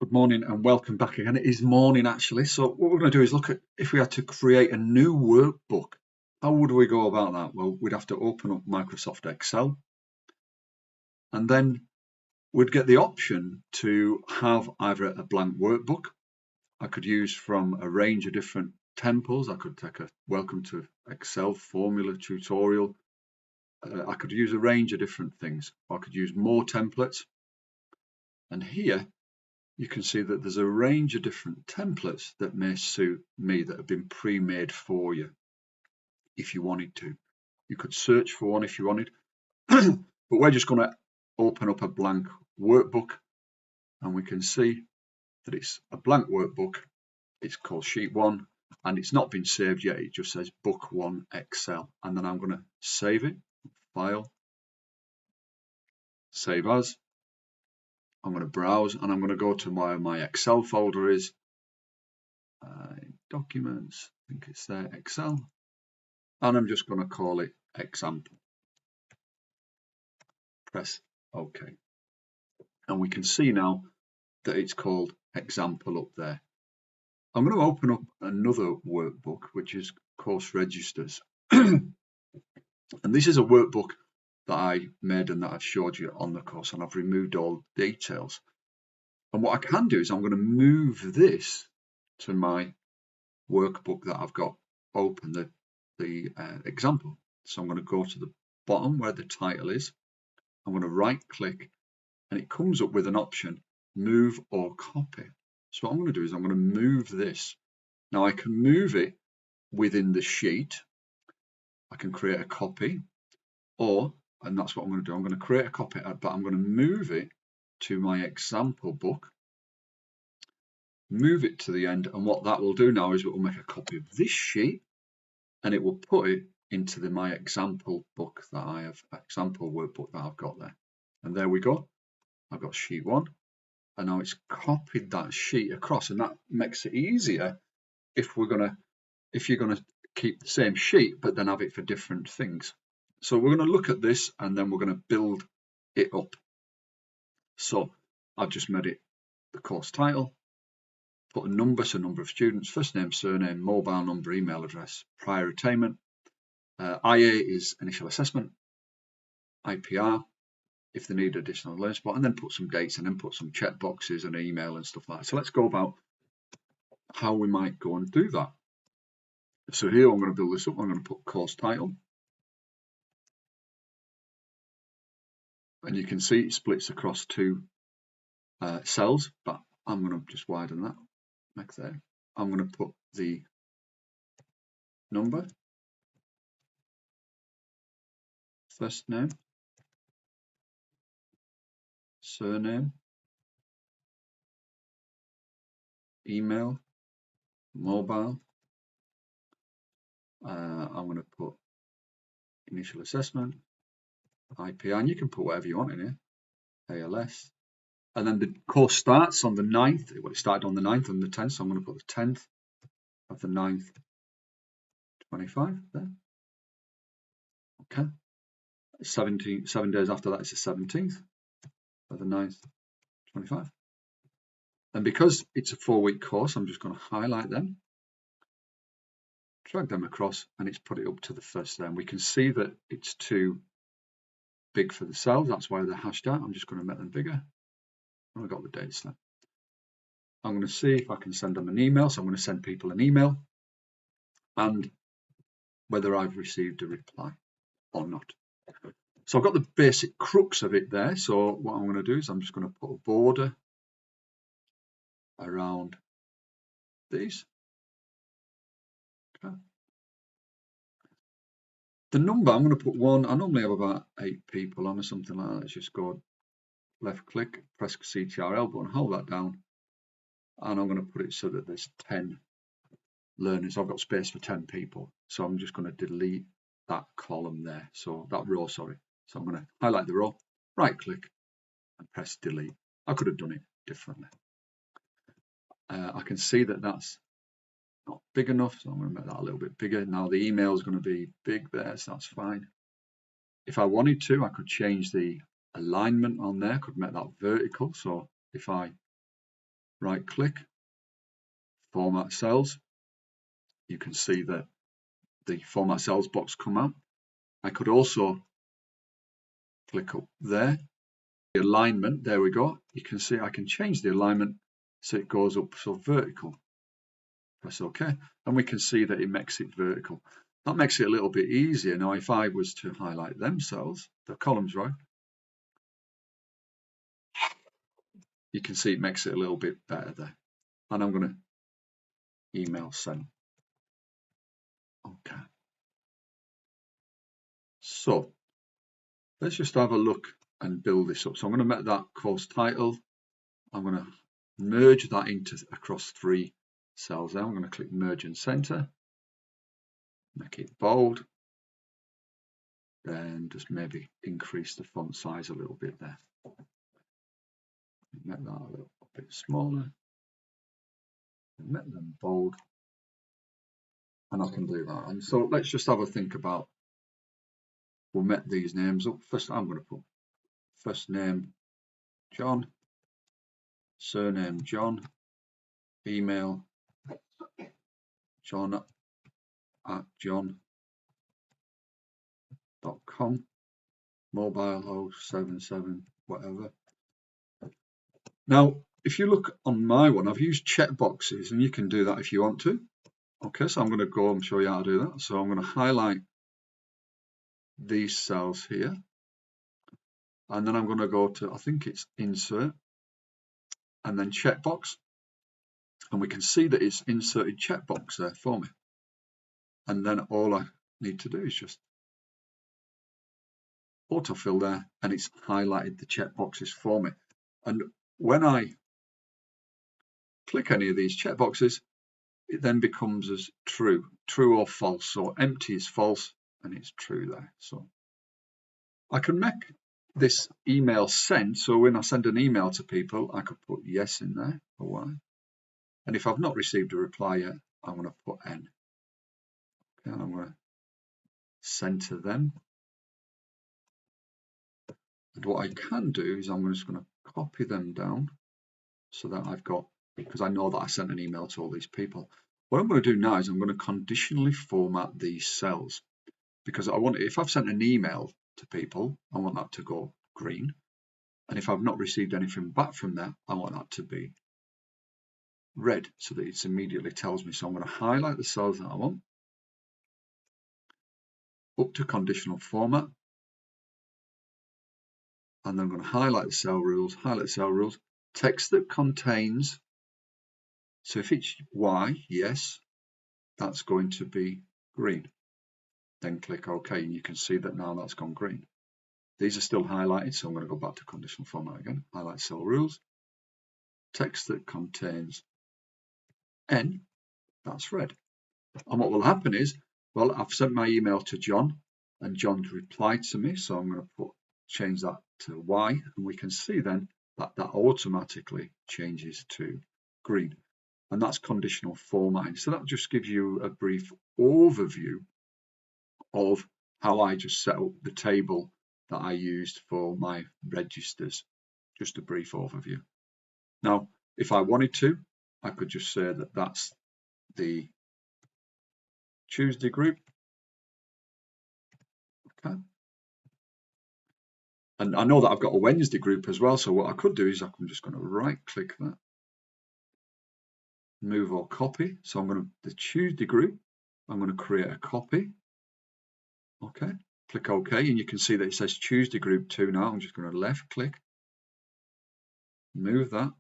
Good morning and welcome back again. It is morning actually. So what we're going to do is look at if we had to create a new workbook. How would we go about that? Well, we'd have to open up Microsoft Excel and then we'd get the option to have either a blank workbook. I could use from a range of different templates. I could take a welcome to Excel formula tutorial. I could use a range of different things. I could use more templates. And here you can see that there's a range of different templates that may suit me that have been pre-made for you if you wanted to. You could search for one if you wanted, but we're just going to open up a blank workbook and we can see that it's a blank workbook. It's called Sheet 1 and it's not been saved yet. It just says Book 1 Excel, and then I'm going to save it, File, Save As. I'm going to browse and I'm going to go to where my Excel folder is. Documents, I think it's there, Excel, and I'm just going to call it example. Press OK. And we can see now that it's called example up there. I'm going to open up another workbook, which is course registers. And this is a workbook that I made and that I've showed you on the course, and I've removed all details. And what I can do is I'm going to move this to my workbook that I've got open, the example. So I'm going to go to the bottom where the title is. I'm going to right click and it comes up with an option, move or copy. So what I'm going to do is I'm going to move this. Now I can move it within the sheet. I can create a copy, and that's what I'm going to do. I'm going to create a copy, but I'm going to move it to my example book, move it to the end, and what that will do now is it will make a copy of this sheet and it will put it into my example book that I have, example workbook that I've got there. And there we go. I've got Sheet 1 and now it's copied that sheet across, and that makes it easier if you're going to keep the same sheet but then have it for different things. So we're going to look at this and then we're going to build it up. So I've just made it the course title, put a number, so number of students, first name, surname, mobile number, email address, prior attainment. IA is initial assessment, IPR if they need additional learning support, and then put some dates and then put some check boxes and email and stuff like that. So let's go about how we might go and do that. So here I'm going to build this up. I'm going to put course title, and you can see it splits across two cells, but I'm going to just widen that back there. I'm going to put the number, first name, surname, email, mobile. I'm going to put initial assessment, IPR, and you can put whatever you want in here, ALS. And then the course starts on the 9th. Well, it started on the 9th and the 10th, so I'm going to put the 10th of the 9th, 25 there. Okay. 7 days after that is the 17th of the 9th, 25. And because it's a 4-week course, I'm just going to highlight them, drag them across, and it's put it up to the first there. And we can see that it's too big for the cells. That's why they're hashed out. I'm just going to make them bigger. I've got the dates there. I'm going to see if I can send them an email. So I'm going to send people an email and whether I've received a reply or not. So I've got the basic crux of it there. So what I'm going to do is I'm just going to put a border around these. Okay. The number, I'm going to put 1. I normally have about 8 people on or something like that. Let's just go left click, press CTRL button, hold that down, and I'm going to put it so that there's 10 learners. I've got space for 10 people, so I'm just going to delete that column there, so that row, sorry. So I'm going to highlight the row, right click and press delete. I could have done it differently. I can see that that's not big enough, so I'm going to make that a little bit bigger. Now the email is going to be big there, so that's fine. If I wanted to, I could change the alignment on there, could make that vertical. So if I right click, format cells. You can see that the format cells box come out. I could also click up there. The alignment, there we go. You can see I can change the alignment so it goes up so vertical. Press OK, and we can see that it makes it vertical. That makes it a little bit easier. Now, if I was to highlight them cells, the columns, right, you can see it makes it a little bit better there. And I'm going to email send. OK. So let's just have a look and build this up. So I'm going to make that course title. I'm going to merge that into across 3 cells there. I'm going to click merge and center, make it bold, then just maybe increase the font size a little bit there. Make that a little bit smaller, make them bold, and I can do that. And so let's just have a think about, we'll make these names up. First, I'm going to put first name John, surname John, email john@john.com, mobile 077 whatever. Now, if you look on my one, I've used checkboxes, and you can do that if you want to. Okay, so I'm going to go and show you how to do that. So I'm going to highlight these cells here, and then I'm going to go to, I think it's insert, and then checkbox, and we can see that it's inserted checkbox there for me. And then all I need to do is just autofill there, and it's highlighted the checkboxes for me. And when I click any of these checkboxes, it then becomes as true or false. So empty is false and it's true there. So I can make this email send. So when I send an email to people, I could put yes in there or Y. And if I've not received a reply yet, I'm going to put N. Okay, and I'm going to send to them. And what I can do is I'm just going to copy them down so that I've got, because I know that I sent an email to all these people. What I'm going to do now is I'm going to conditionally format these cells, because I want, if I've sent an email to people, I want that to go green. And if I've not received anything back from them, I want that to be red, so that it immediately tells me. So I'm going to highlight the cells that I want, up to conditional format, and then I'm going to highlight the cell rules, text that contains, so if it's Y, yes, that's going to be green. Then click OK, and you can see that now that's gone green. These are still highlighted, so I'm going to go back to conditional format again, highlight cell rules, text that contains N, that's red. And what will happen is, well, I've sent my email to John, and John's replied to me, so I'm going to change that to Y, and we can see then that that automatically changes to green. And that's conditional formatting. So that just gives you a brief overview of how I just set up the table that I used for my registers. Just a brief overview. Now, if I wanted to, I could just say that that's the Tuesday group. Okay. And I know that I've got a Wednesday group as well. So what I could do is I'm just going to right click that, move or copy. So I'm going to, the Tuesday group, I'm going to create a copy. Okay. Click OK, and you can see that it says Tuesday group 2 now. I'm just going to left click, move that,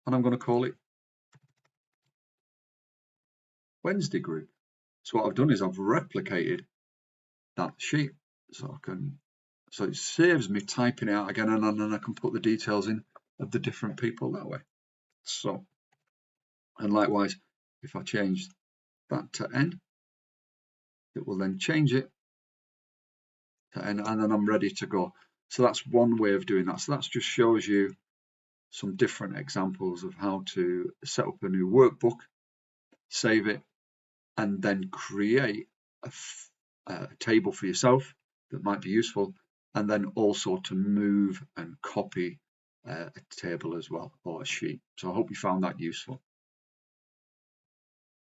and I'm going to call it Wednesday group. So what I've done is I've replicated that sheet, so it saves me typing it out again, and then I can put the details in of the different people that way. So, and likewise, if I change that to N, it will then change it to N, and then I'm ready to go. So that's one way of doing that. So that just shows you some different examples of how to set up a new workbook, save it, and then create a table for yourself that might be useful, and then also to move and copy a table as well, or a sheet. So I hope you found that useful.